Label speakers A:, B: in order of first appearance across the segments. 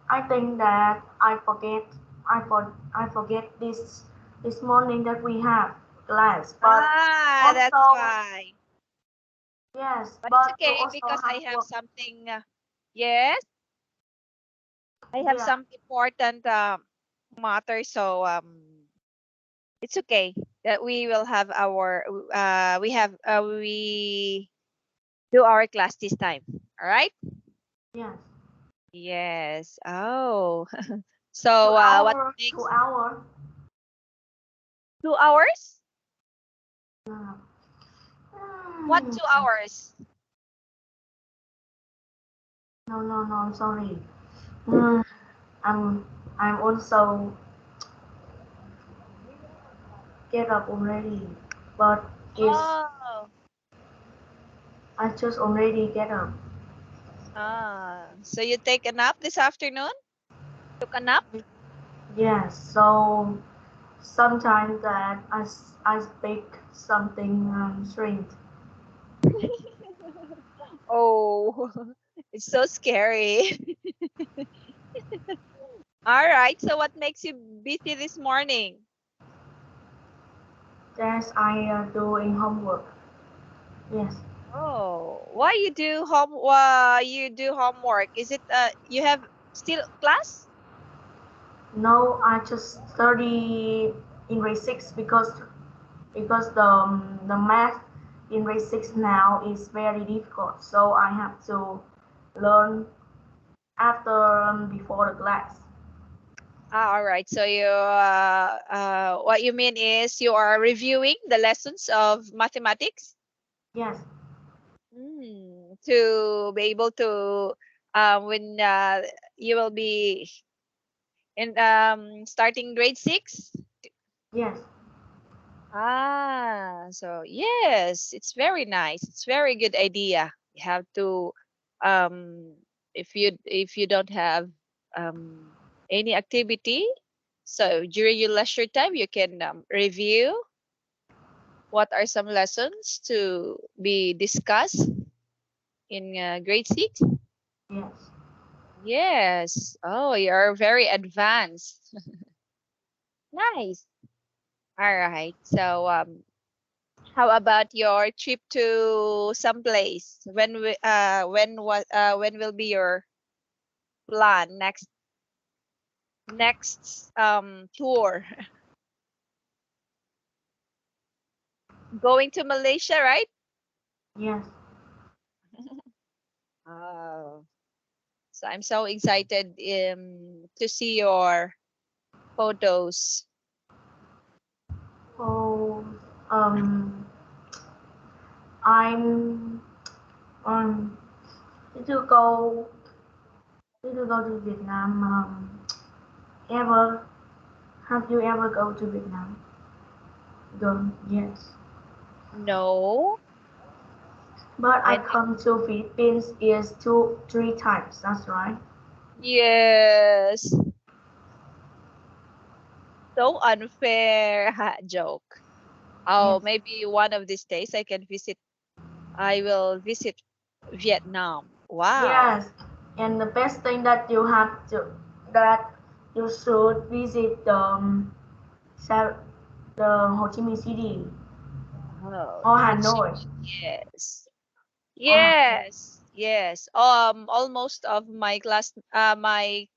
A: I think that I forget this morning that we have class, but
B: Ah, that's
A: also
B: why.
A: yes,
B: But it's
A: but you
B: okay
A: also
B: because I
A: have
B: have
A: work.
B: something. Yes, I have
A: Yeah,
B: some important matter, so it's okay that we will have our we do our class this time. All right?
A: yes.
B: Yes. Oh.
A: Two
B: So what
A: hour, two
B: next?
A: hour.
B: 2 hours?
A: Uh,
B: What 2 hours?
A: no, no, no. I'm sorry. Mm, I'm I'm also get up already, but it's
B: Oh.
A: I just already get up.
B: So you take a nap this afternoon? Took a nap?
A: Yes, so sometimes that I speak something strange.
B: Oh, it's so scary. All right. So what makes you busy this morning?
A: Yes, I doing homework. Yes.
B: Oh, why you do homework? Is it you have still class?
A: No, I just study in grade six because the math in grade six now is very difficult. So I have to learn after before the class.
B: Ah, all right. So you what you mean is you are reviewing the lessons of mathematics?
A: Yes.
B: To be able to when you will be in starting grade 6.
A: Yes.
B: So yes, it's very nice. It's very good idea. You have to um if you don't have um any activity, so during your leisure time you can review what are some lessons to be discussed in grade 6.
A: Yes.
B: Yes. Oh, you're very advanced. Nice. All right. So how about your trip to some place? When will be your plan next tour? Going to Malaysia, right?
A: Yes.
B: Oh, so I'm so excited to see your photos.
A: Oh, um, I'm did you go did you go to Vietnam? Ever? Have you ever go to Vietnam? Don't. Yes.
B: No,
A: But I
B: I
A: come to Philippines is 3 times. That's right.
B: yes. So unfair. Joke. Oh,
A: Yes.
B: maybe one of these days I will visit Vietnam. Wow.
A: Yes. And the best thing that that you should visit the Ho Chi Minh City
B: Oh,
A: or
B: Ho Chi
A: Hanoi
B: Minh, yes.
A: or Hanoi.
B: Yes, yes. Almost of my class, my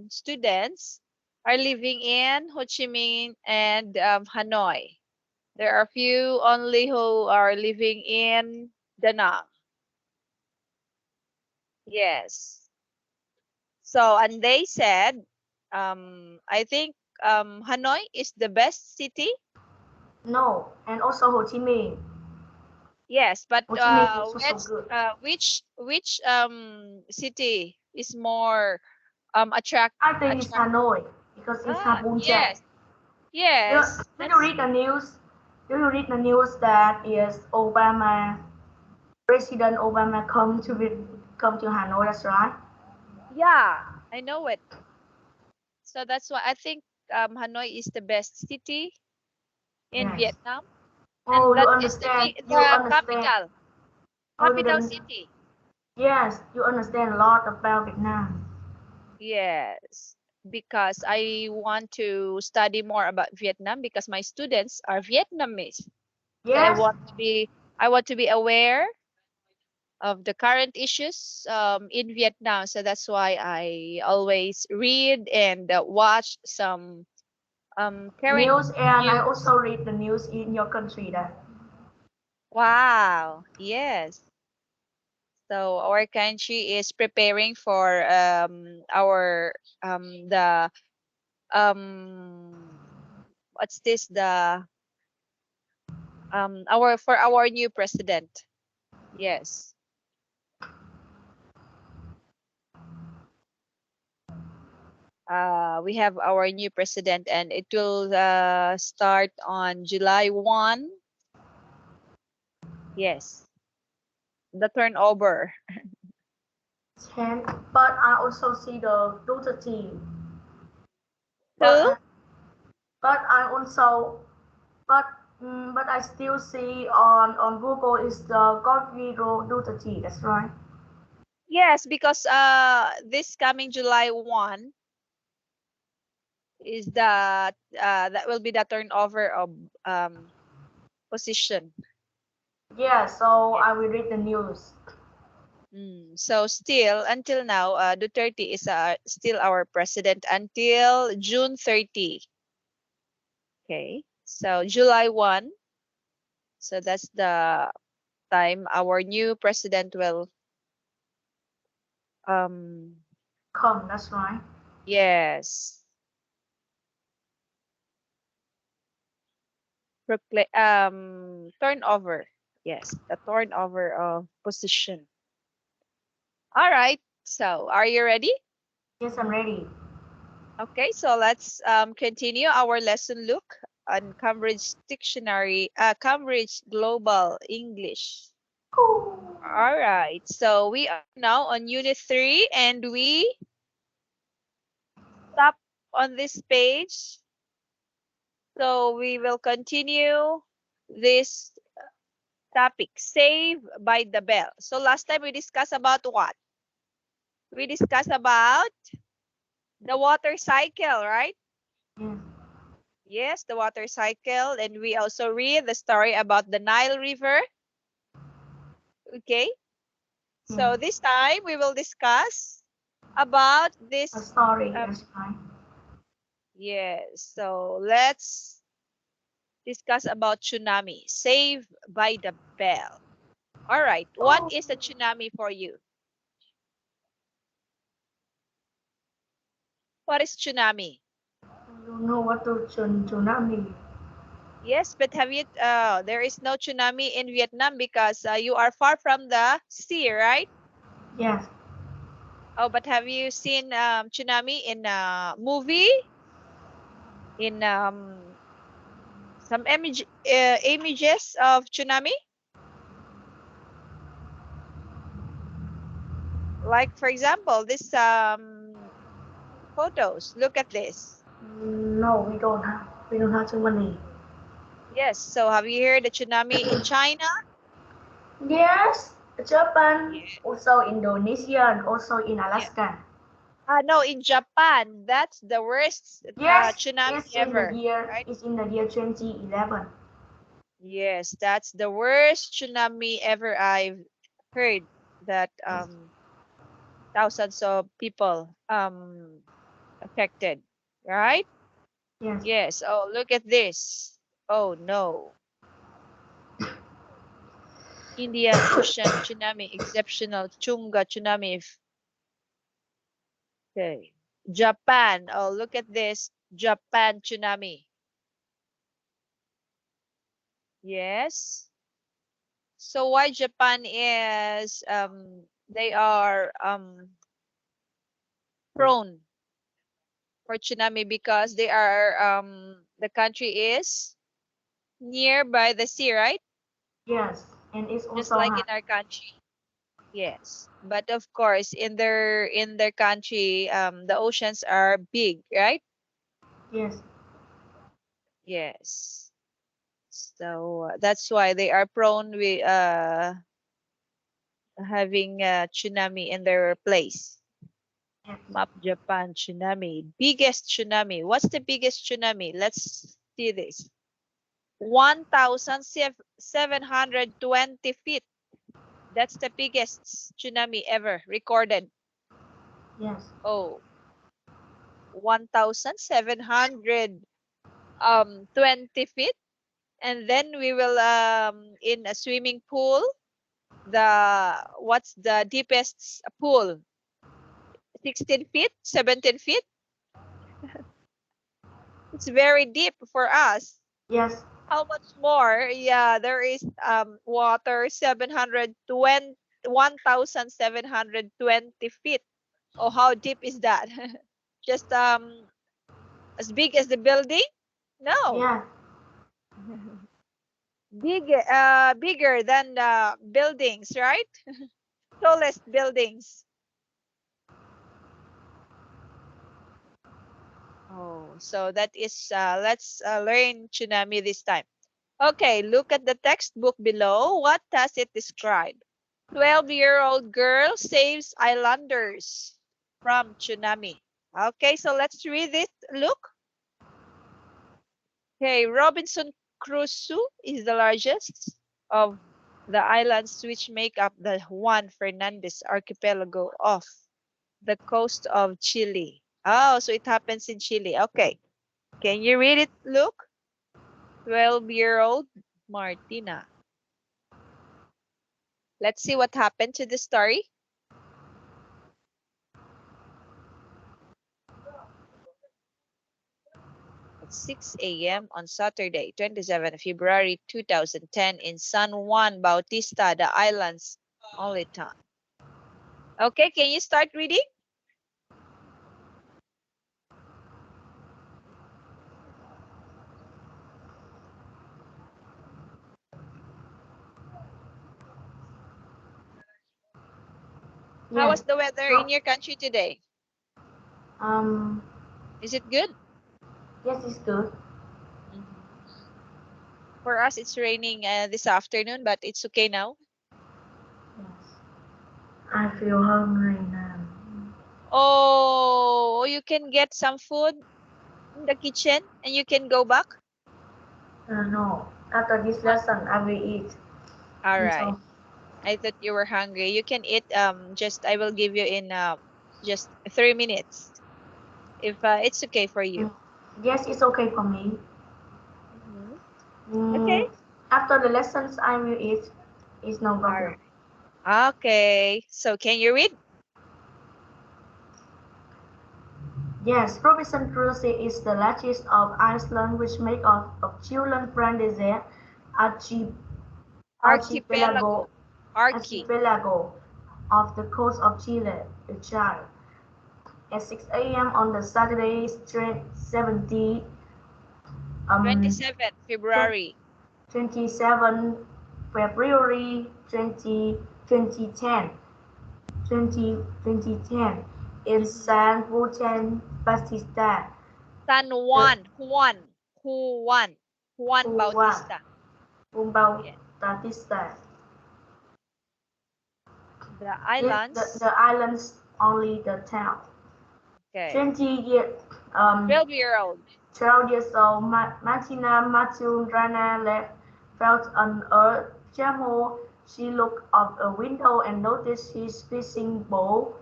B: students are living in Ho Chi Minh and Hanoi. There are few only who are living in Da Nang. Yes. So, and they said, I think Hanoi is the best city.
A: No, and also Ho Chi Minh.
B: Yes, but
A: Ho Chi Minh also so good.
B: which city is more
A: I think it's
B: attract?
A: Hanoi because it's
B: Ah,
A: Habun Chai.
B: yes, yes.
A: Do you
B: That's
A: read the news? Do you read the news that is Obama, President Obama come to Hanoi? That's right.
B: yeah, I know it. So that's why I think Hanoi is the best city in
A: Yes.
B: Vietnam, and
A: Oh, you
B: that is
A: understand. You
B: the
A: understand. Oh, you
B: capital
A: don't.
B: city.
A: Yes, you understand a lot about Vietnam.
B: Yes, because I want to study more about Vietnam because my students are Vietnamese. So
A: Yes,
B: I want to be aware of the current issues in Vietnam. So that's why I always read and watch some current
A: news, and I
B: news.
A: also read the news in your country. That
B: Wow. Yes. So our country is preparing for the um what's this the our for our new president. Yes. We have our new president and it will start on July 1. Yes. The turnover.
A: and but I also see the Dota team. But
B: Who?
A: but I also but but I still see on Google is the God Hero Dota team. That's right.
B: Yes, because this coming July 1 is that will be the turnover of position.
A: Yeah, so
B: Yes.
A: I will read the news.
B: So still until now, Duterte is still our president until June 30. Okay. So July 1. So that's the time our new president will um
A: Come, that's right.
B: yes, turnover. Yes, the turnover of position. All right. So, are you ready?
A: Yes, I'm ready.
B: Okay, so let's continue our lesson look on Cambridge Dictionary, Cambridge Global English.
A: Ooh.
B: All right, so we are now on Unit 3 and we stop on this page. So we will continue this topic, Save by the Bell. So last time we discussed about what? We discussed about the water cycle, right?
A: Yes.
B: Yes, the water cycle. And we also read the story about the Nile River. Okay.
A: Yes.
B: So this time we will discuss about
A: A
B: this.
A: story,
B: Um,
A: that's right.
B: yes. So let's discuss about tsunami. Save by the Bell. All right. What
A: Oh,
B: is a tsunami for you? What is tsunami?
A: I don't know what to tsunami.
B: Yes, but have you, there is no tsunami in Vietnam because you are far from the sea, right?
A: Yes.
B: Oh, but have you seen tsunami in a movie? In some images of tsunami? Like, for example, this photos. Look at this.
A: No, we don't have. We don't have too many.
B: Yes, so have you heard the tsunami in China?
A: Yes, Japan,
B: Yeah.
A: also Indonesia, and also in
B: Yeah.
A: Alaska.
B: No, in Japan, that's the worst
A: Yes,
B: tsunami
A: it's in the
B: ever,
A: year.
B: right?
A: It's in the year 2011.
B: Yes, that's the worst tsunami ever I've heard that
A: Yes.
B: thousands of people affected, right?
A: Yes.
B: Yes. Oh, look at this. Oh no. Indian Ocean tsunami exceptional Chunga tsunami. Okay. Japan. Oh, look at this. Japan tsunami. Yes. So why Japan is they are prone for tsunami because they are the country is nearby the sea, right?
A: Yes, and it's
B: Just
A: also
B: like
A: hot.
B: in our country. Yes. But of course in their country the oceans are big, right?
A: Yes.
B: Yes. So that's why they are prone with having a tsunami in their place.
A: Yes.
B: Map Japan tsunami. Biggest tsunami. What's the biggest tsunami? Let's see this. 1,720 feet. That's the biggest tsunami ever recorded.
A: Yes.
B: Oh, 1,720 feet. And then we will in a swimming pool. What's the deepest pool? 16 feet, 17 feet. It's very deep for us.
A: Yes.
B: How much more? Yeah, there is water 720 1,720 feet. Oh, how deep is that? Just as big as the building? No.
A: Yeah.
B: Bigger than the buildings, right? Tallest buildings. Oh, so that is let's learn tsunami this time. Okay, look at the textbook below. What does it describe? 12-year-old girl saves islanders from tsunami. Okay, so let's read it. Look. Okay, Robinson Crusoe is the largest of the islands which make up the Juan Fernandez archipelago off the coast of Chile. Oh, so it happens in Chile. Okay. Can you read it, Luke? 12-year-old Martina. Let's see what happened to the story. At 6 a.m. on Saturday, 27 February 2010 in San Juan Bautista, the island's only town. Okay, can you start reading? How
A: Yes.
B: was the weather
A: So
B: in your country today?
A: um
B: Is it good?
A: yes, it's good.
B: Mhm. For us, it's raining this afternoon, but it's okay now.
A: Yes. I feel hungry now.
B: Oh, you can get some food in the kitchen and you can go back.
A: No. After this lesson, I will eat.
B: All
A: And
B: right.
A: so,
B: I thought you were hungry. You can eat just I will give you in just 3 minutes if it's okay for you.
A: mm, yes, it's okay for me.
B: Mhm. Okay.
A: Mm, after the lessons, I will eat. It's no
B: All
A: problem.
B: right. Okay. So can you read?
A: Yes, Robinson Crusoe is the largest of Iceland, which make up of Chilean Brandese archi- archipelago,
B: Archipelago. Archi.
A: archipelago of the coast of Chile, Chile. At 6 a.m. on the Saturday, 70, um,
B: 27 February.
A: 27 February 2010, 2010 in
B: Mhm.
A: San Juan Bautista,
B: San
A: the
B: Juan. Juan
A: Juan
B: Bautista. Yeah.
A: Bautista.
B: The
A: The
B: islands.
A: island's only the town.
B: Okay.
A: 20 year, um,
B: 12-year-old.
A: 12 years old Martina Maturana felt an urge tremor. She looked out a window and noticed his fishing boat.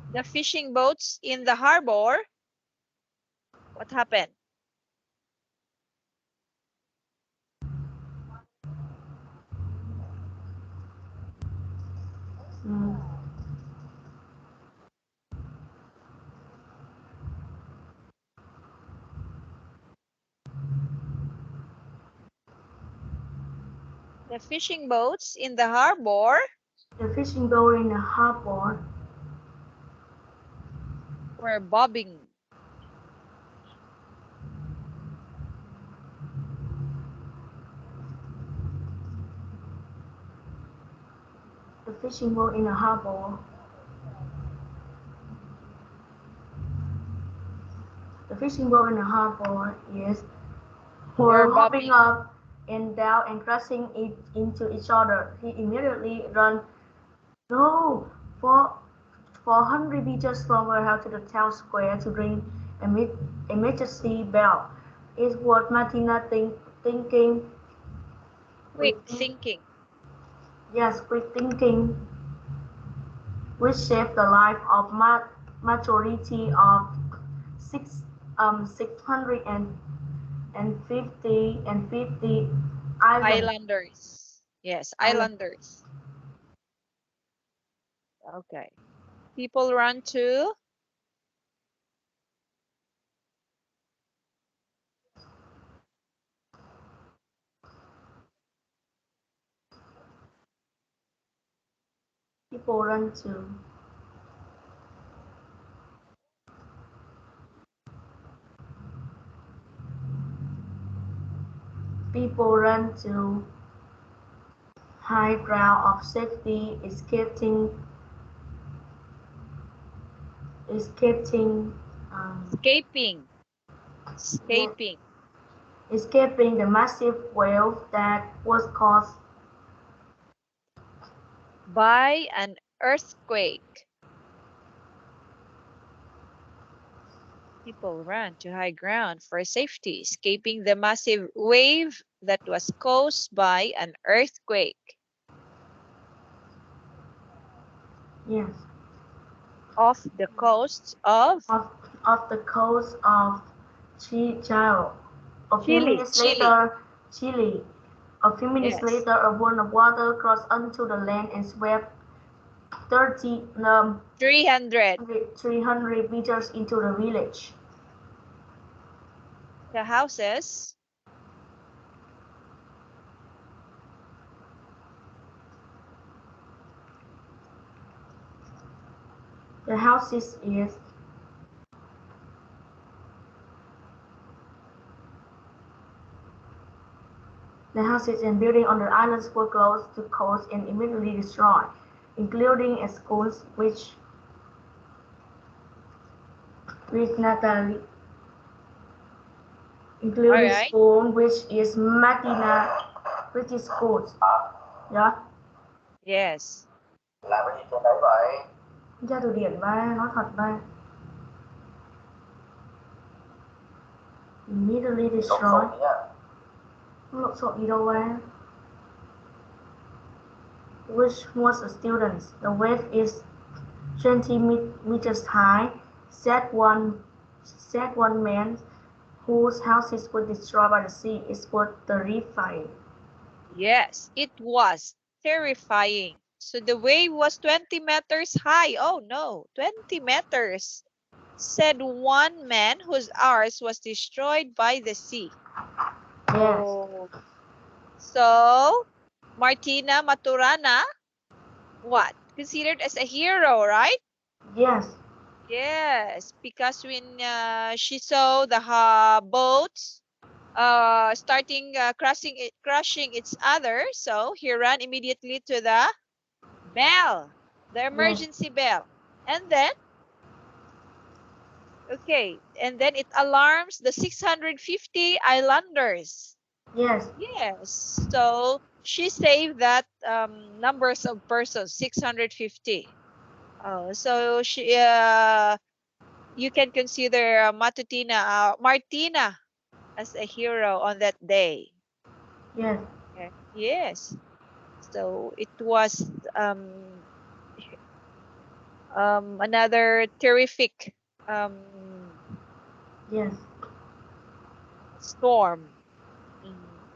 B: The fishing boats in the harbor. What happened?
A: Mm,
B: The fishing boats in the harbor
A: the fishing boat in the harbor.
B: were bobbing.
A: The fishing boat in the harbor. The fishing boat in the harbor, yes,
B: Were
A: were hopping
B: bobbing.
A: up and down and crashing into each other. He immediately ran. No, for 400 meters from her house to the town square to ring emergency bell. Is what Martina thinking.
B: Quick thinking.
A: Yes, quick thinking, which saved the life of majority of six 650 island
B: Islanders. Yes,
A: island
B: islanders. Okay. People run to
A: people run to people run to high ground of safety, escaping
B: escaping.
A: yeah,
B: Escaping
A: escaping the massive wave that was caused.
B: by an earthquake. People ran to high ground for safety, escaping the massive wave that was caused by an earthquake
A: Yes,
B: off the coast of
A: off, off the coast of Chile. A few
B: Chile.
A: minutes later, Chile. A few minutes
B: Yes,
A: later, a wall of water crossed onto the land and swept 30,
B: 300.
A: 300 meters into the village.
B: The houses
A: The houses is the houses and buildings on the islands were closed to coast and immediately destroyed, including a school which Natalie
B: all
A: including
B: right.
A: school which is Matina which is schools. Yeah.
B: Yes.
A: Làm cái gì trên đấy vậy? Ra từ điển ba, nói thật ba. Immediately destroyed. Không lộn xộn gì đâu ba. Which was a student. The wave is 20 meters high, said one man whose houses were destroyed by the sea. It was terrifying.
B: Yes, it was terrifying. So the wave was 20 meters high. Oh no, 20 meters, said one man whose house was destroyed by the sea.
A: Yes.
B: Oh, so Martina Maturana, what? Considered as a hero, right?
A: Yes.
B: Yes, because when she saw the boats starting crushing each other, so he ran immediately to the bell, the
A: Yes.
B: emergency bell. And then, okay, and then it alarms the 650 islanders.
A: Yes.
B: Yes, so she saved that numbers of persons, 650. Oh, so she you can consider Martina as a hero on that day.
A: Yes.
B: Okay. Yes. So it was another terrific
A: Yes.
B: storm. Mhm.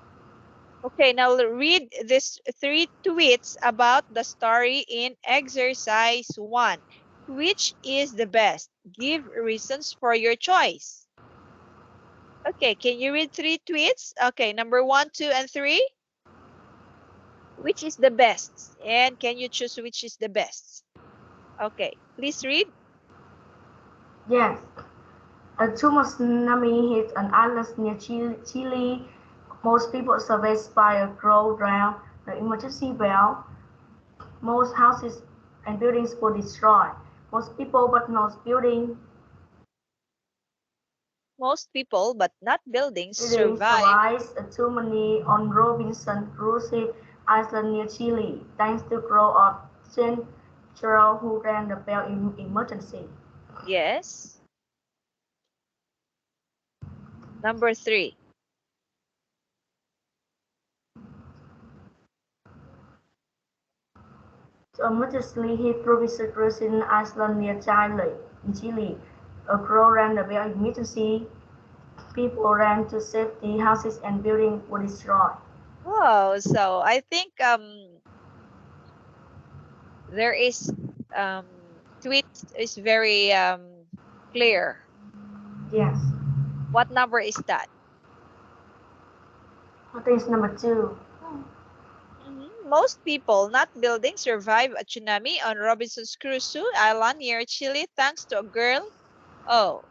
B: Okay, now read these three tweets about the story in exercise 1. Which is the best? Give reasons for your choice. Okay, can you read three tweets? Okay, number 1, 2, and 3. Which is the best? And can you choose which is the best? Okay, please read.
A: Yes. A tsunami hit an island near Chile. Most people survived by a crowd drowned. The emergency bell. Most houses and buildings were destroyed. Most people but not buildings
B: Most people, but not buildings,
A: buildings
B: survive.
A: survived a tsunami on Robinson Crusoe Island near Chile, thanks to growth of Gerald who rang the bell in emergency.
B: Yes. Number 3.
A: The emergency hit Provincial Crossing Island near Chile. In Chile, a crow rang the bell in emergency. People ran to safety. Houses and buildings were destroyed.
B: Oh, so I think there is tweet is very clear.
A: Yes.
B: What number is that?
A: I think it's number 2.
B: Most people, not buildings, survive a tsunami on Robinson's Crusoe Island near Chile thanks to a girl. Oh,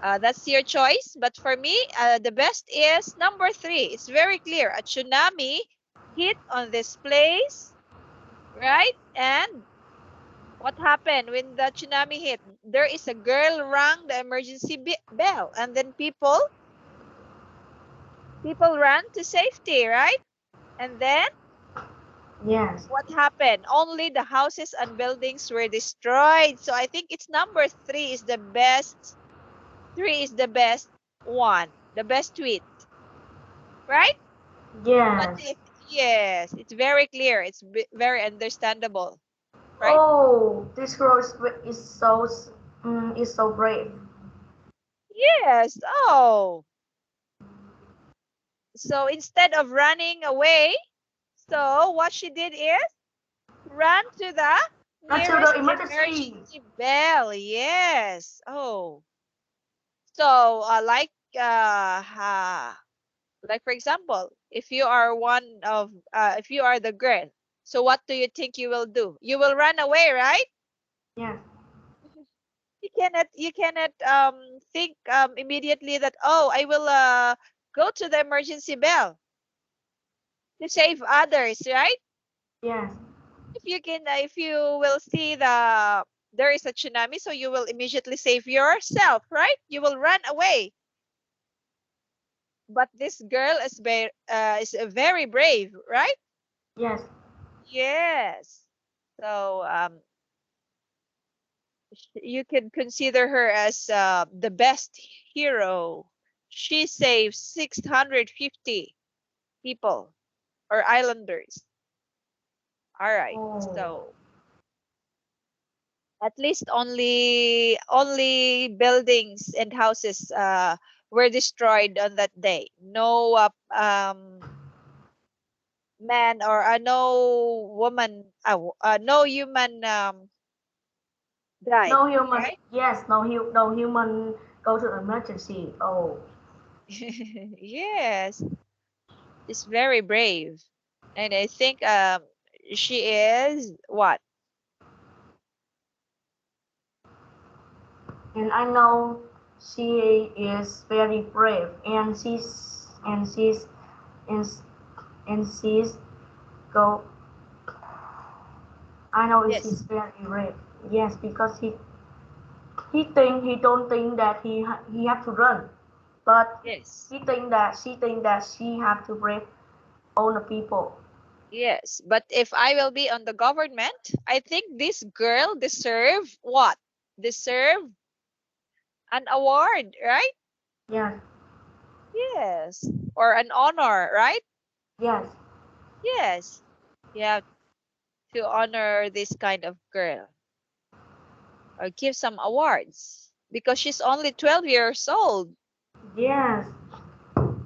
B: that's your choice. But for me, the best is number 3. It's very clear. A tsunami hit on this place, right? And what happened when the tsunami hit? There is a girl rang the emergency bell, and then people ran to safety, right? And then
A: Yes.
B: what happened? Only the houses and buildings were destroyed. So I think it's number 3 is the best. 3 is the best one, the best tweet, right? What
A: Yes.
B: if? Yes, it's very clear. It's very understandable, right?
A: Oh, this girl is so brave.
B: Yes. Oh, so instead of running away, so what she did is run to the
A: Not to the
B: nearest
A: emergency.
B: emergency bell. Yes. Oh, so like for example, if you are if you are the girl, so what do you think you will do? You will run away, right?
A: Yes.
B: You cannot think immediately that, oh, I will go to the emergency bell to save others, right?
A: Yes.
B: If you will see there is a tsunami, so you will immediately save yourself, right? You will run away. But this girl is very brave, right?
A: Yes.
B: Yes. So you can consider her as the best hero. She saved 650 people or islanders. All right.
A: Oh.
B: So at least only buildings and houses were destroyed on that day. No man or no woman, no human died,
A: No human.
B: right?
A: Yes. No human go to emergency. Oh.
B: Yes, she's very brave. And I think she is what?
A: And I know she is very brave, and she's go. I know
B: Yes.
A: she's very brave. Yes, because he don't think that he have to run, but
B: Yes.
A: she think that she have to brave all the people.
B: Yes. But if I will be on the government, I think this girl deserve what? Deserve an award, right?
A: Yes.
B: Yes. Or an honor, right?
A: Yes.
B: Yes. You have to honor this kind of girl or give some awards because she's only 12 years old.
A: Yes.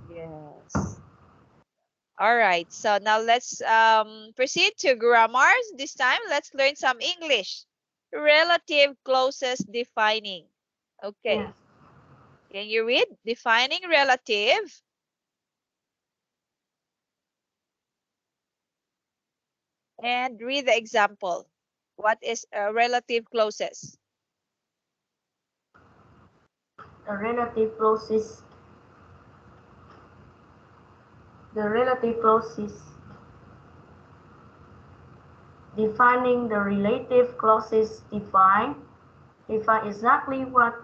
B: Yes. All right. So now let's proceed to grammars. This time, let's learn some English. Relative closest defining.
A: Yes.
B: Okay. Can you read? Defining relative. And read the example. What is a relative closest?
A: The relative closest. The relative closest. Defining the relative closest define exactly what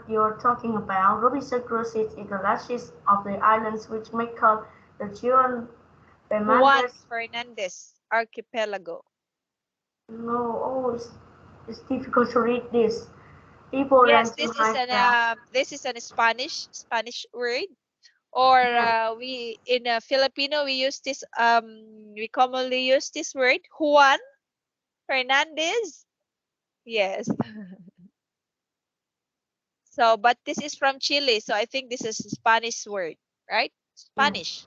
A: you're talking about. Robinson Crusoe is the largest of the islands which make up the Juan
B: Juan
A: Fernandez.
B: Fernandez Archipelago.
A: No, oh, It's difficult to read this. People run
B: Yes,
A: to high ground.
B: this is an Spanish word. Or
A: Yes,
B: we in Filipino we use this we commonly use this word Juan Fernandez. Yes. So, but this is from Chile, so I think this is a Spanish word, right?
A: yes,
B: Spanish.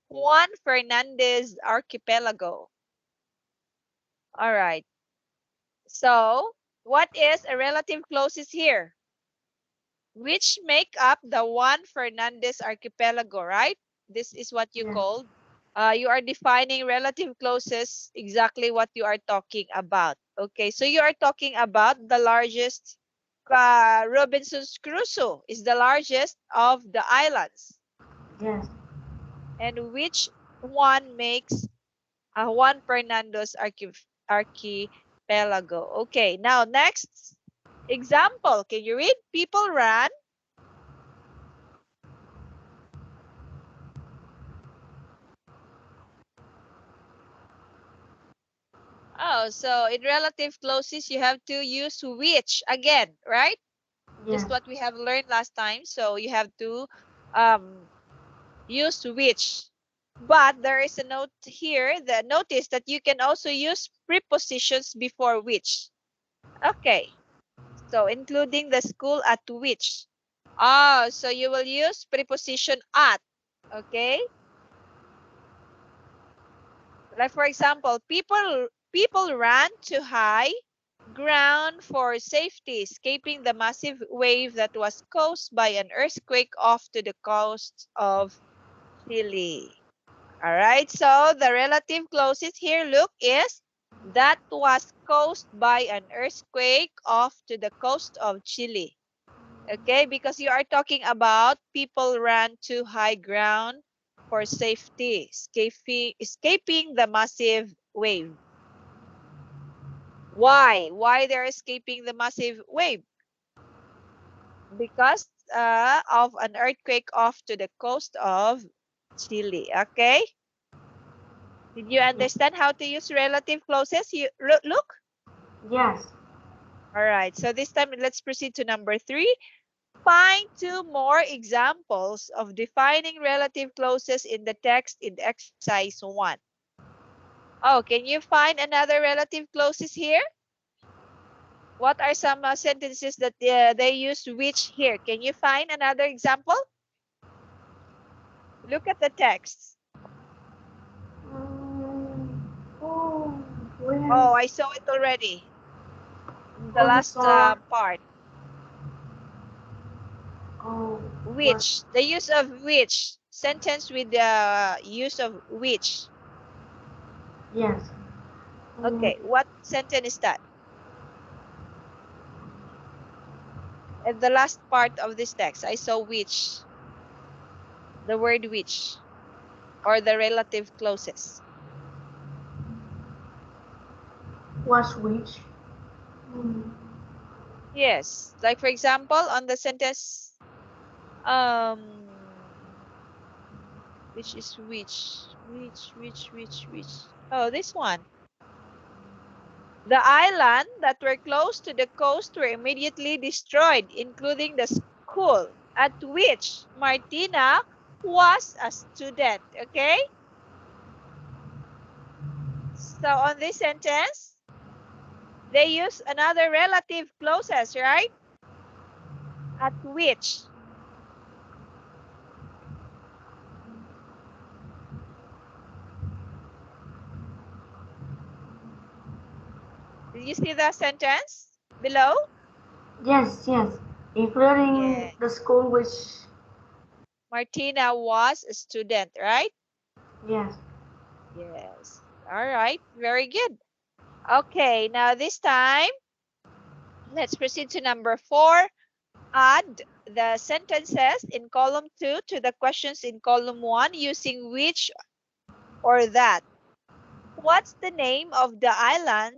B: Juan Fernandez Archipelago. All right. So, what is a relative clauses here? Which make up the Juan Fernandez Archipelago, right? This is what you
A: yes,
B: call. You are defining relative clauses, exactly what you are talking about. Okay, so you are talking about the largest. Robinson's Crusoe is the largest of the islands.
A: yes,
B: And which one makes a Juan Fernandez archipelago? Okay, now next example. Can you read? People ran. Oh, so in relative clauses, you have to use which again, right? Just
A: yes,
B: what we have learned last time. So you have to um, use which. But there is a note here that notice that you can also use prepositions before which. Okay, so including the school at which. Oh, so you will use preposition at. Okay, like for example, people ran to high ground for safety, escaping the massive wave that was caused by an earthquake off to the coast of Chile. All right, so the relative clauses here, look, is that was caused by an earthquake off to the coast of Chile. Okay, because you are talking about people ran to high ground for safety, escaping the massive wave. Why? Why they're escaping the massive wave? Because of an earthquake off to the coast of Chile. Okay? Did you
A: yes,
B: understand how to use relative clauses? You look.
A: yes,
B: All right. So this time, let's proceed to number 3. Find 2 more examples of defining relative clauses in the text in exercise 1. Oh, can you find another relative clauses here? What are some sentences that they use which here? Can you find another example? Look at the text.
A: Oh, where?
B: Oh, I saw it already in the
A: Oh, you
B: last
A: saw?
B: part.
A: Oh, what?
B: Which, the use of which, sentence with the use of which.
A: Yes. Mm,
B: Okay, what sentence is that? At the last part of this text, I saw which, the word which, or the relative clauses.
A: was which? Mm,
B: Yes, like for example, on the sentence, um, which is which. Oh, this one. The island that were close to the coast were immediately destroyed, including the school at which Martina was a student. Okay? So on this sentence, they use another relative clauses, right? At which. Did you see the sentence below?
A: yes, yes. Including
B: Yeah.
A: the school which,
B: Martina was a student, right?
A: yes,
B: Yes. All right. Very good. Okay. Now this time, let's proceed to number 4. Add the sentences in column 2 to the questions in column 1 using which or that. What's the name of the island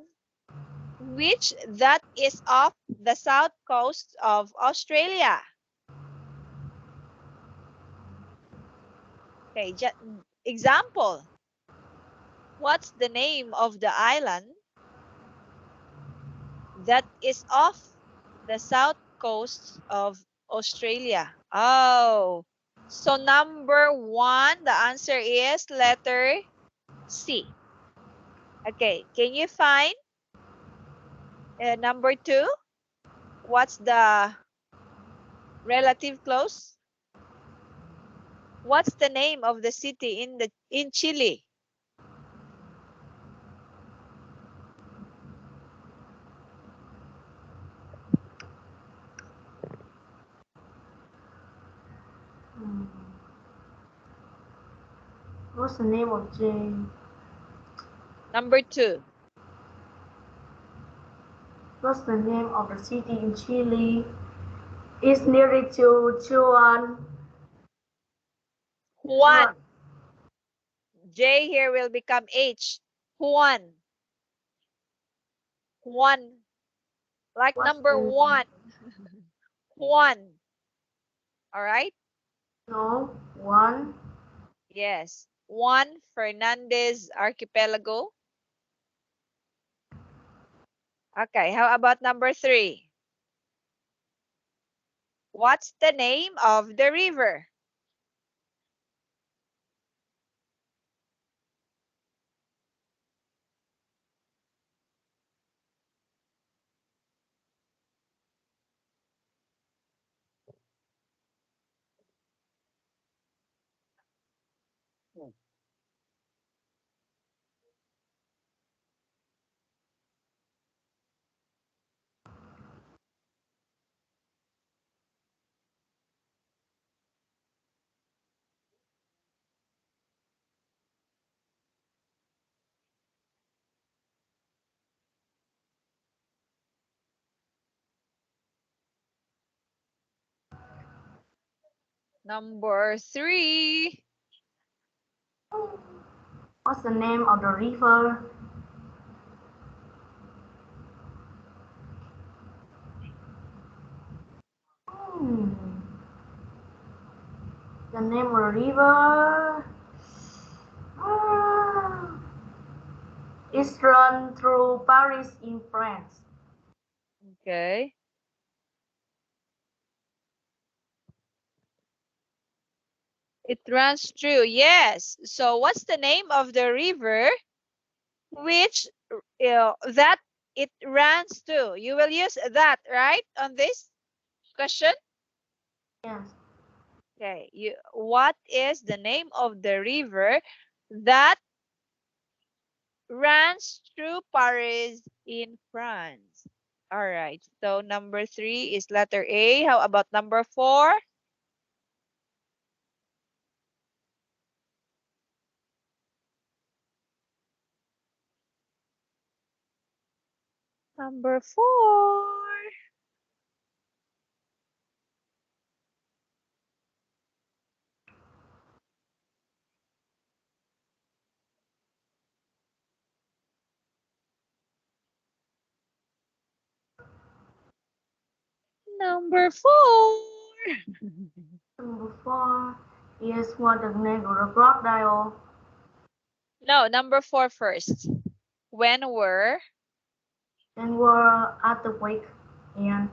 B: which that is off the south coast of Australia? Okay, example. What's the name of the island that is off the south coast of Australia? Oh, so number one, the answer is letter C. Okay, can you find number two? What's the relative close? What's the name of the city in Chile?
A: Hmm. What's the name of J?
B: Number two.
A: What's the name of the city in Chile? It's nearly to Juan.
B: Juan.
A: Juan.
B: J here will become H. Juan. Juan. Like
A: What's
B: number
A: the
B: one. Juan. All right?
A: no one?
B: Yes. Juan Fernandez Archipelago. Okay, how about number three? What's the name of the river? Number three.
A: What's the name of the river? Hmm. The name of the river is run through Paris in France.
B: Okay. It runs through. Yes. So what's the name of the river which that it runs to? You will use that, right? On this question?
A: Yes.
B: Okay. What is the name of the river that runs through Paris in France? All right. So number three is letter A. How about number four? Number four. Number four.
A: Number four is what the name of the crocodile.
B: No, number four first. When were
A: And were earthquake and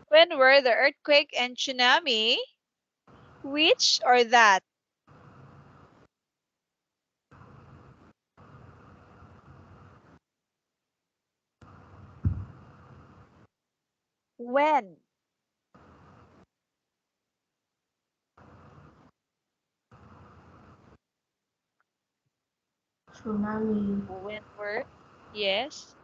B: the earthquake and tsunami? Which or that? When?
A: tsunami.
B: When were? Yes.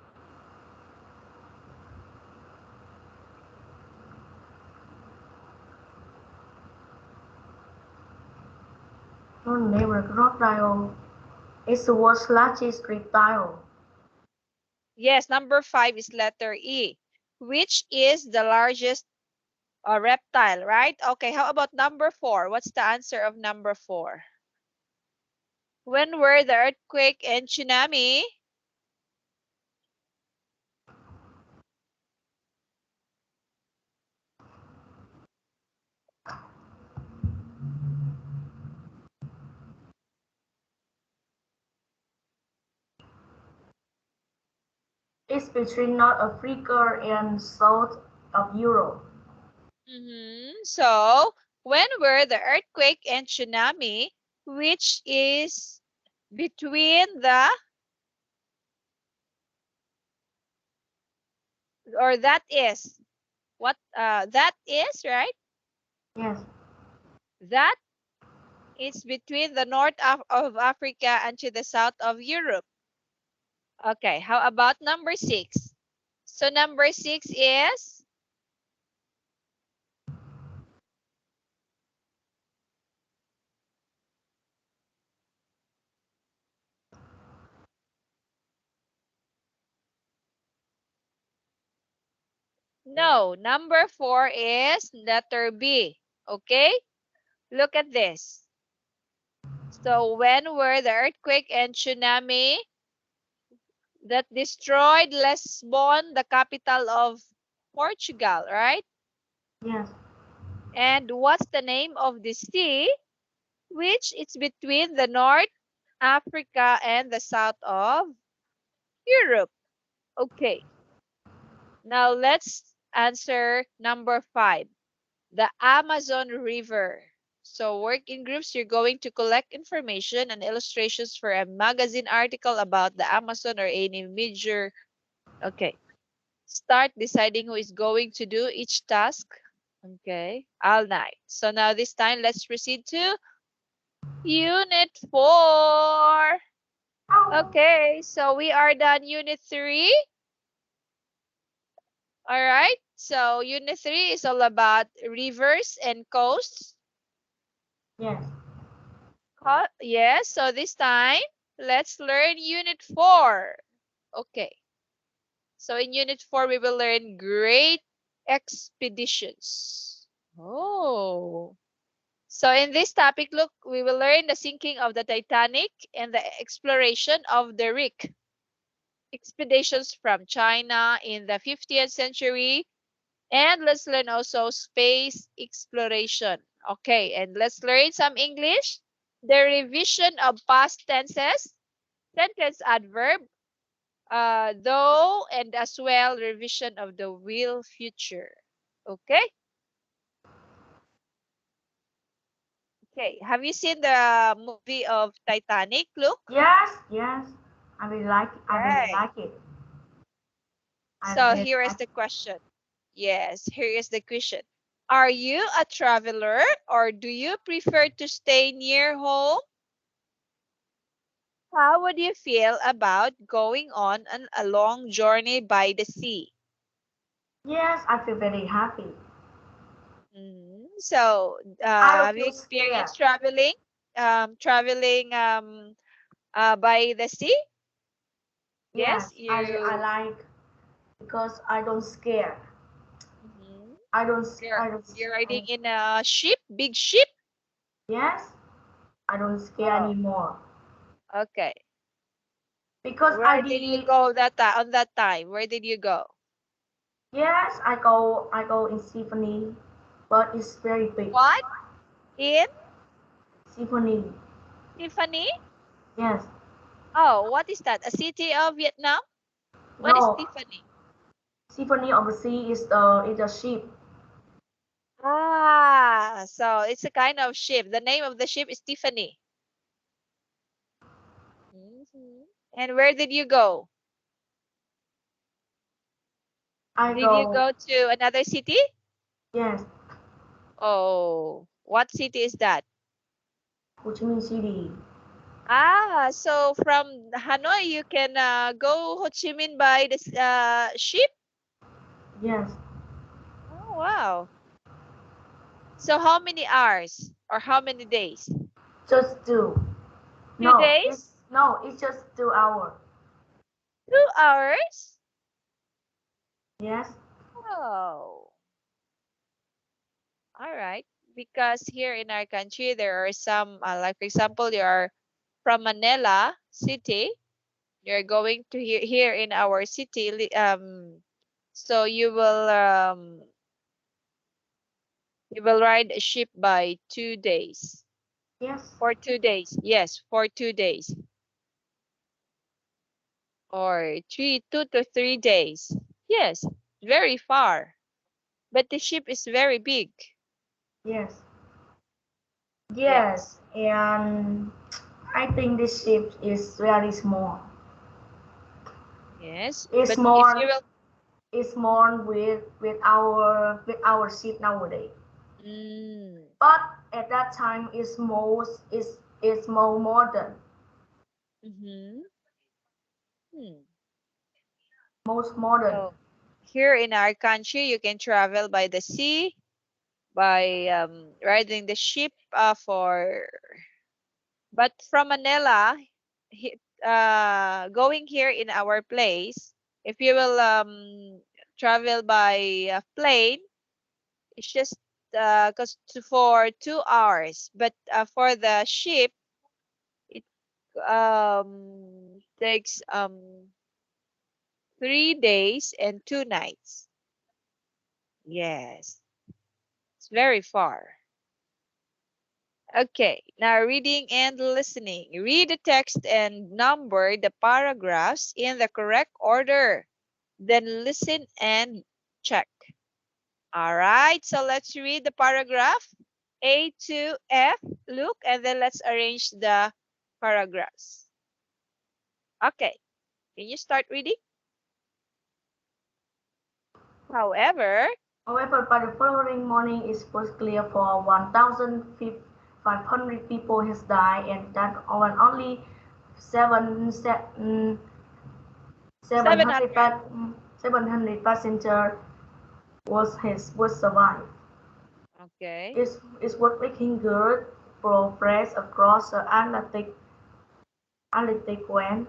A: No name of the crocodile. It's the world's largest reptile.
B: Yes, number five is letter E. Which is the largest reptile, right? Okay, how about number four? What's the answer of number four? When were the earthquake and tsunami?
A: It's between North Africa and South of Europe.
B: So, when were the earthquake and tsunami, which is between the, or that is, what, that is, right?
A: Yes.
B: That is between the north of Africa and to the south of Europe. Okay, how about number 6? So number 6 is, no, number 4 is letter B. Okay, look at this. So when were the earthquake and tsunami that destroyed Lisbon, the capital of Portugal, right?
A: Yes.
B: And what's the name of the sea which is between the North Africa and the south of Europe? Okay, now let's answer number 5, the Amazon River. So work in groups, you're going to collect information and illustrations for a magazine article about the Amazon or any major. Okay, start deciding who is going to do each task. Okay, all night. So now this time, let's proceed to Unit 4.
A: Oh.
B: Okay, so we are done Unit 3. All right, so Unit 3 is all about rivers and coasts.
A: Yes.
B: Yes, so this time, let's learn Unit 4. Okay, so in Unit 4, we will learn great expeditions. Oh. So in this topic, look, we will learn the sinking of the Titanic and the exploration of the wreck. Expeditions from China in the 50th century. And let's learn also space exploration. Okay, and let's learn some English. The revision of past tenses, sentence adverb, though, and as well revision of the will future. Okay? Okay, have you seen the movie of Titanic, Luke?
A: Yes. Yes. I really like. I really
B: Okay.
A: like it. I
B: So
A: really
B: here is
A: like.
B: the question. Yes, here is the question. Are you a traveler or do you prefer to stay near home? How would you feel about going on a long journey by the sea?
A: Yes. I feel very happy.
B: So,
A: I don't
B: have you
A: feel scared.
B: experienced traveling? Traveling by the sea? Yes,
A: Yes. I
B: you.
A: like because I don't scare.
B: Mhm.
A: I don't.
B: You're
A: I don't.
B: you're
A: I,
B: riding in a ship, big ship.
A: yes. I don't scare
B: Oh,
A: anymore
B: okay.
A: because I
B: Where did you
A: did.
B: go that time? On that time, where did you go?
A: Yes. I go in symphony, but it's very big.
B: What? In
A: Symphony.
B: Tiffany?
A: Yes.
B: Oh, what is that? A city of Vietnam? What is
A: No.
B: Tiffany?
A: Symphony of the Sea is a ship.
B: Ah, so it's a kind of ship. The name of the ship is Tiffany. And where did you go?
A: I
B: Did you
A: go.
B: go to another city?
A: Yes.
B: Oh, what city is that?
A: Ho Chi Minh City.
B: Ah, so from Hanoi you can go Ho Chi Minh by the ship?
A: Yes.
B: Oh, wow. So how many hours or how many days?
A: Just two.
B: Two
A: No. It's
B: days?
A: no. It's just 2 hours.
B: 2 hours?
A: Yes.
B: Oh, all right. Because here in our country, there are some, like for example, you are from Manila City. You're going to here in our city. So you will ride a ship by 2 days.
A: Yes.
B: For 2 days. Yes, for 2 days. or 2 to 3 days. Yes, very far. But the ship is very big.
A: Yes.
B: Yes.
A: Yes, and I think this ship is very small.
B: Yes.
A: It's
B: But if you
A: more,
B: will,
A: it's more with our ship nowadays.
B: mm,
A: But at that time, it's more modern,
B: mm-hmm. Hmm.
A: most modern.
B: So here in our country, you can travel by the sea, by riding the ship but from Manila, going here in our place, if you will travel by plane, it's just cause for 2 hours. But for the ship, it takes 3 days and 2 nights. Yes, it's very far. Okay, now reading and listening. Read the text and number the paragraphs in the correct order. Then listen and check. All right, so let's read the paragraph A to F. Look, and then let's arrange the paragraphs. Okay, can you start reading? However,
A: However, by the following morning, it was clear for 1,500 people has died, and that only seven,
B: 700.
A: 700 passengers was survived.
B: Okay,
A: It was making good progress across the Atlantic when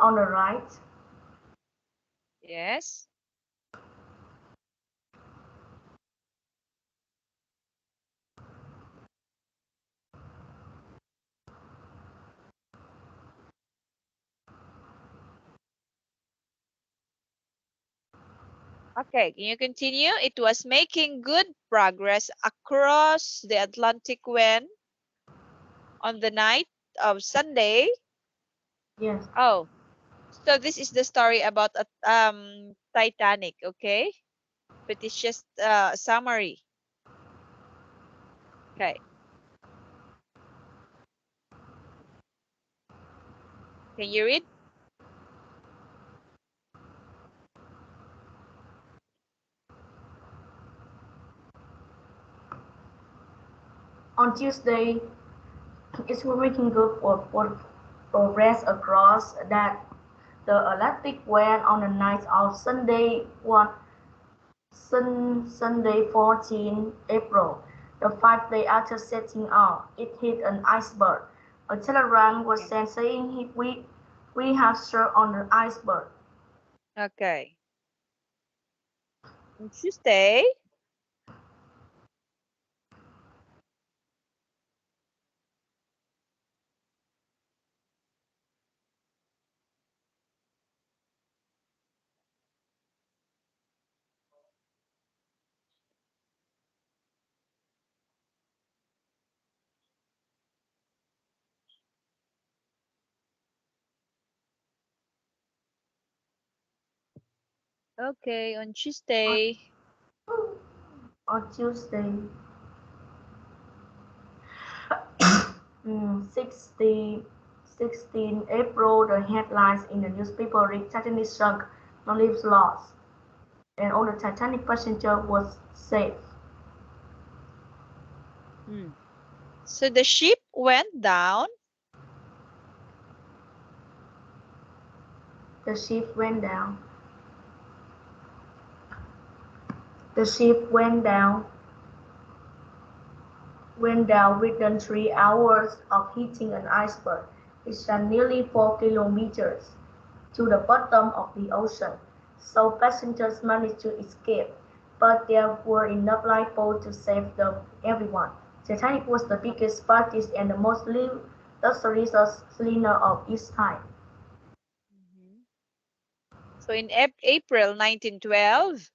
A: on the right.
B: yes. Okay, can you continue? It was making good progress across the Atlantic when on the night of Sunday.
A: Yes.
B: Oh, so this is the story about Titanic, okay? But it's just a summary. Okay, can you read?
A: On Tuesday, it was making good progress across that the Atlantic when on the night of Sunday 14 April. The 5 day after setting out, it hit an iceberg. A telegram was
B: Okay.
A: sent saying we have struck on the iceberg.
B: Okay. On Tuesday, okay, on
A: On,
B: Tuesday,
A: on Tuesday, 16 April, the headlines in the newspaper read Titanic sunk, no lives lost, and all the Titanic passengers was safe.
B: hmm. So the ship went down.
A: The ship went down. The ship went down within 3 hours of hitting an iceberg, which ran nearly 4 kilometers to the bottom of the ocean, so passengers managed to escape, but there were enough lifeboats to save everyone. Titanic was the biggest, fastest, and the most luxurious liner of its time.
B: Mhm. So in April 1912,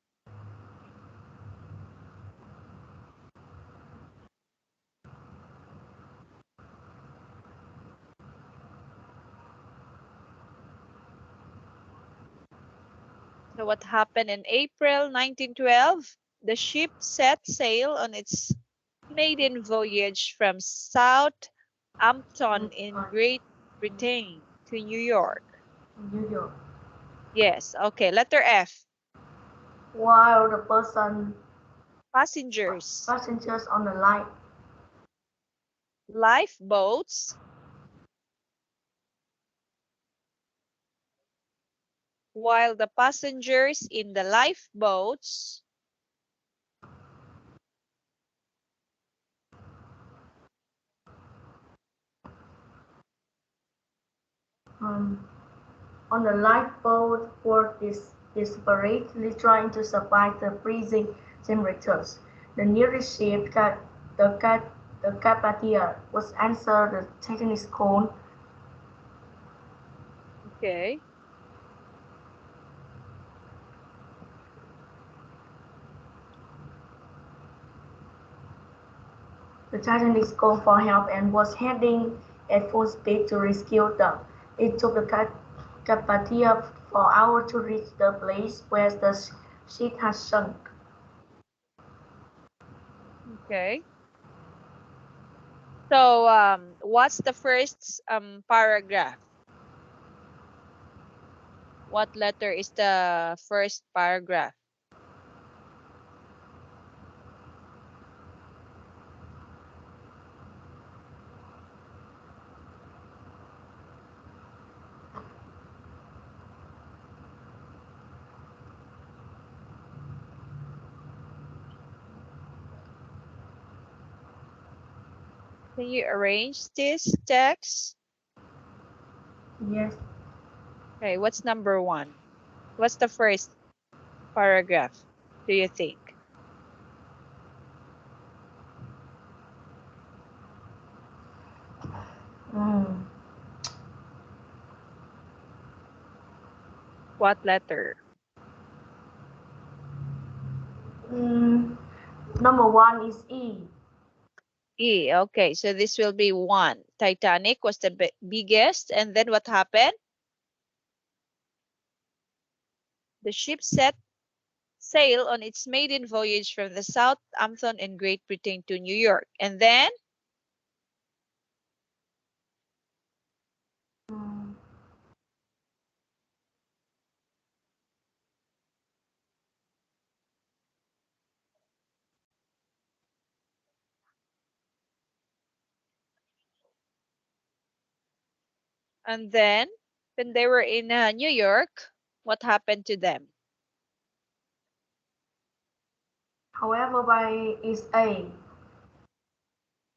B: So what happened in April 1912? The ship set sail on its maiden voyage from Southampton in Great Britain to New York.
A: New York.
B: Yes, okay. Letter F.
A: While the person
B: Passengers.
A: passengers on the
B: Lifeboats. While the passengers in the lifeboats
A: um, on the lifeboat were desperately trying to survive the freezing temperatures. The nearest ship, the the Carpathia, was answered the Titanic's call.
B: Okay.
A: The Titanic called for help and was heading at full speed to rescue them. It took the Carpathia 4 hours to reach the place where the ship had sunk.
B: Okay. So what's the first paragraph? What letter is the first paragraph? Can you arrange this text?
A: Yes.
B: Okay, what's number one? What's the first paragraph, do you think?
A: Mm.
B: What letter?
A: Mm. Number one is E.
B: E. Okay, so this will be one. Titanic was the biggest, and then what happened? The ship set sail on its maiden voyage from the Southampton in Great Britain to New York.
A: Mm.
B: Then when they were in New York, what happened to them?
A: However, by is A.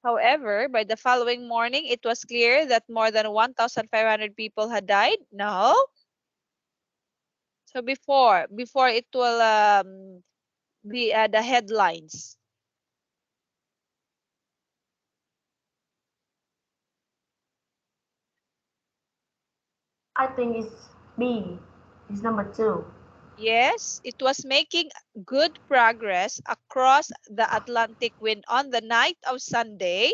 B: However, by the following morning, it was clear that more than 1,500 people had died. No. So before it will be the headlines.
A: I think it's B. It's number two.
B: Yes, it was making good progress across the Atlantic wind on the night of Sunday.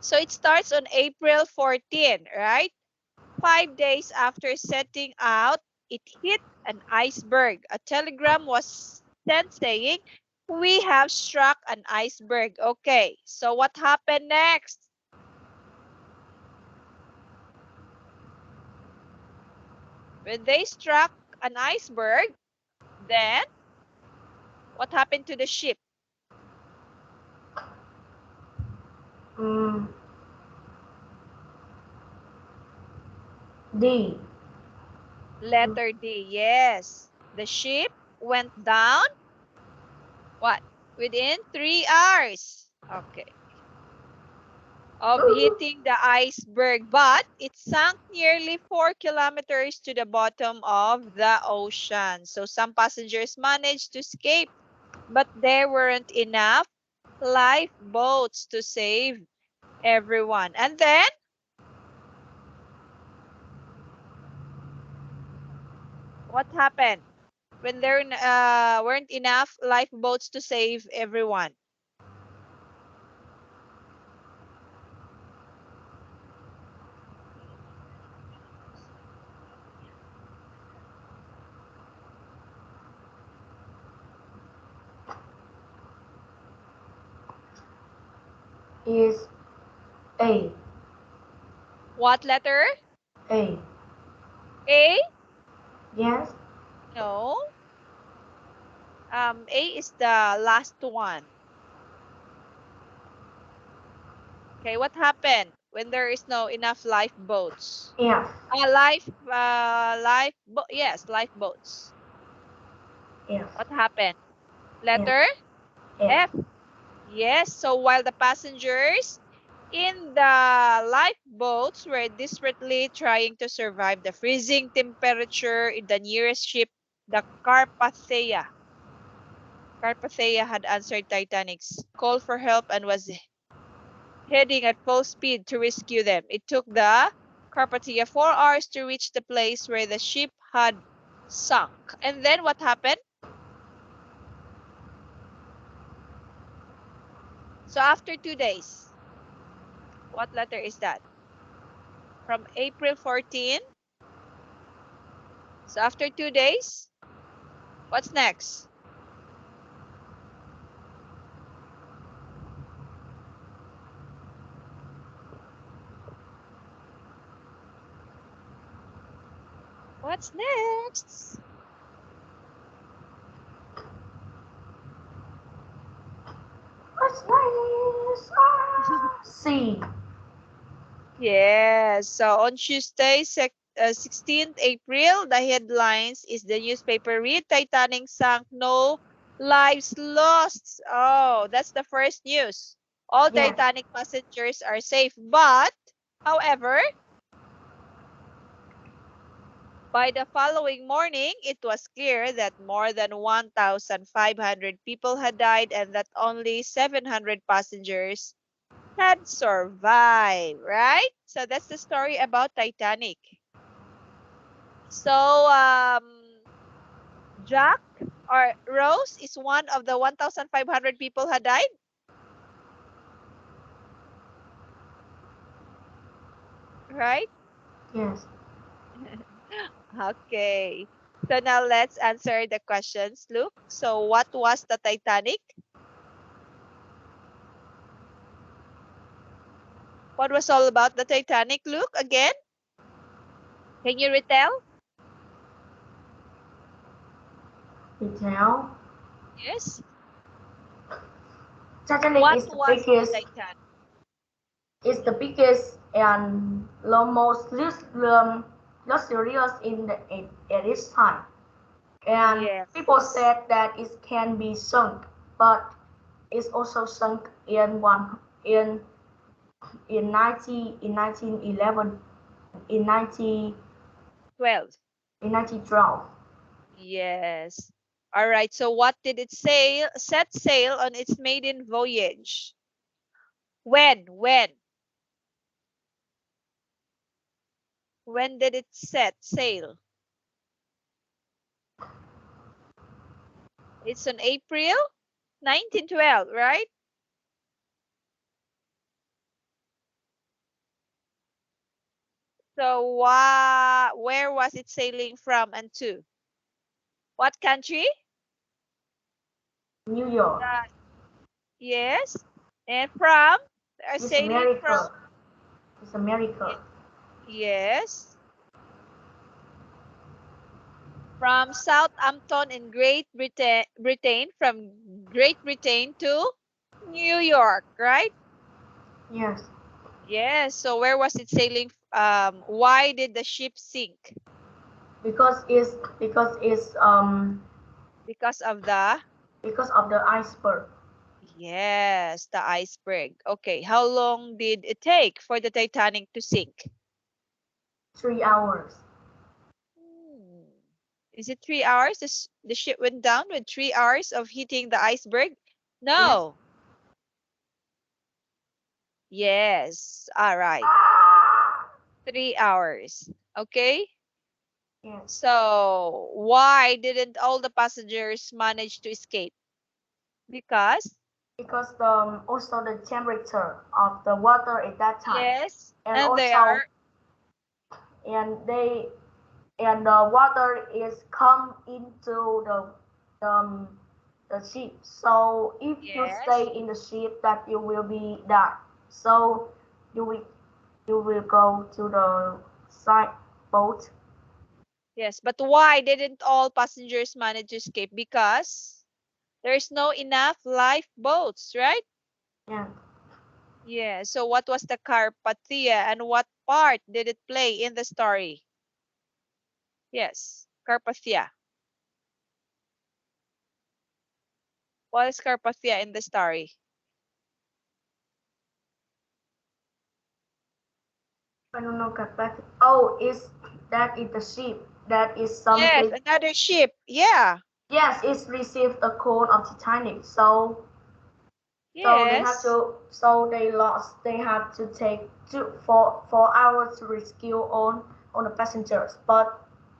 B: So it starts on April 14, right? 5 days after setting out, it hit an iceberg. A telegram was sent saying, "We have struck an iceberg." Okay, so what happened next? When they struck an iceberg, then what happened to the ship?
A: Mm. D.
B: Letter D, yes. The ship went down, what? Within 3 hours. Okay. Of hitting the iceberg, but it sank nearly 4 kilometers to the bottom of the ocean. So some passengers managed to escape, but there weren't enough lifeboats to save everyone. And then, what happened? When there weren't enough lifeboats to save everyone.
A: is A.
B: What letter?
A: A.
B: A?
A: Yes.
B: No. A is the last one. Okay, what happened when there is no enough lifeboats?
A: F.
B: Yes, lifeboats.
A: F.
B: What happened?
A: F.
B: Letter
A: F.
B: F. Yes, so while the passengers in the lifeboats were desperately trying to survive the freezing temperature in the nearest ship, the Carpathia had answered Titanic's call for help and was heading at full speed to rescue them. It took the Carpathia 4 hours to reach the place where the ship had sunk. And then what happened? So after 2 days, what letter is that? From April 14. So after 2 days, what's next? What's next?
A: What's nice? Ah, C.
B: Yes. So on Tuesday, 16th April, the headlines is the newspaper read Titanic sank, no lives lost. Oh, that's the first news. All
A: Yes.
B: Titanic passengers are safe. But, however, by the following morning, it was clear that more than 1,500 people had died and that only 700 passengers had survived, right? So that's the story about Titanic. So, Jack or Rose is one of the 1,500 people had died, right?
A: Yes.
B: Okay. So now let's answer the questions, Luke. So what was the Titanic? What was all about the Titanic, Luke? Again, can you retell?
A: Detail.
B: Yes.
A: Titanic
B: What was the Titanic?
A: and the most luxurious at its time. And people
B: Yes.
A: said that it can be sunk, but it's also sunk in 1911 in 19
B: 12.
A: in 1912.
B: Yes. All right. So what did it set sail on its maiden voyage? When? When did it set sail? It's on April 1912, right? So where was it sailing from and to? What country?
A: New York.
B: Yes. And from? They are
A: It's
B: sailing from?
A: America. It's America.
B: Yes. From Southampton in Britain, from Great Britain to New York, right?
A: Yes.
B: Yes. So where was it sailing? Why did the ship sink?
A: Because it's
B: Because of the
A: because of the iceberg.
B: Yes, the iceberg. Okay, how long did it take for the Titanic to sink?
A: 3 hours.
B: Hmm. Is it 3 hours? The ship went down with 3 hours of hitting the iceberg?
A: Yes.
B: No. Yes. All right.
A: Ah!
B: 3 hours. Okay.
A: Yes.
B: So why didn't all the passengers manage to escape? Because
A: Because also the temperature of the water at that time,
B: yes,
A: and
B: and they
A: also
B: are
A: and they and the water is come into the ship. So if you stay
B: yes.
A: in the ship, that you will be die. So you will you will go to the side boat.
B: Yes, but why didn't all passengers manage to escape? Because there's no enough lifeboats, right?
A: Yeah.
B: Yeah, so what was the Carpathia and what part did it play in the story? Yes, Carpathia. What is Carpathia in the story?
A: I don't know capacity. Oh, is that is the ship? That is
B: Yes,
A: something.
B: another ship. Yeah.
A: Yes, it's received the code of Titanic. So they have
B: Yes.
A: to. So they lost. They have to take 4 hours to rescue on the passengers.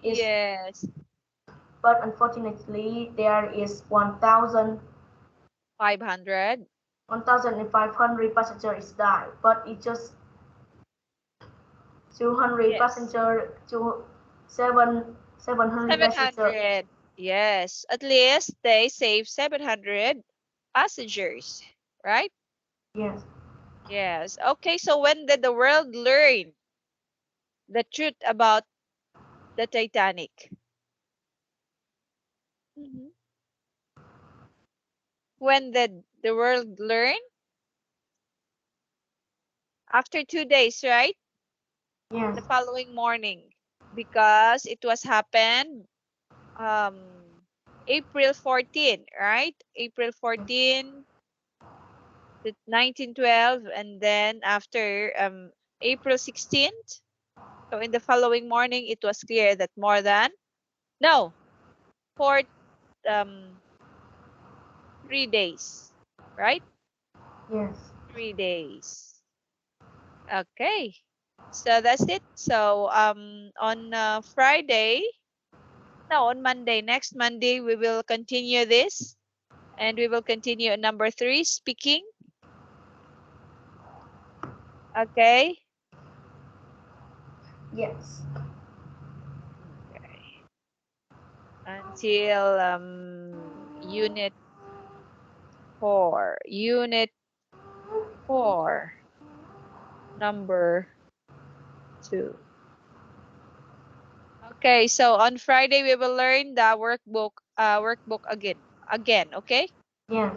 A: Is
B: Yes.
A: but unfortunately there is
B: 500.
A: 1,500 passengers died. But it just 200
B: Yes.
A: passenger to seven 700 passenger.
B: 700. Yes. At least they saved 700 passengers, right?
A: Yes.
B: Yes. Okay, so when did the world learn the truth about the Titanic? Mhm. When did the world learn? After 2 days, right?
A: Yes.
B: The following morning. Because it was happened April 14, right? April 14, 1912, and then after April 16th. So in the following morning, it was clear that more than no, for um 3 days, right?
A: Yes.
B: 3 days. Okay. So that's it. So on Friday, no, on Monday, next Monday, we will continue this and we will continue at number 3, speaking. Okay.
A: Yes.
B: Okay. Until unit 4. Unit 4, number 2. Okay, so on Friday we will learn the workbook again, okay?
A: Yes.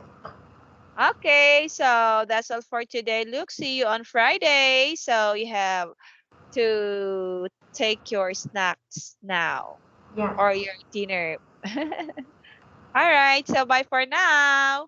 B: Okay, so that's all for today. Look, see you on Friday. So you have to take your snacks now
A: Yes.
B: or your dinner. All right, so bye for now.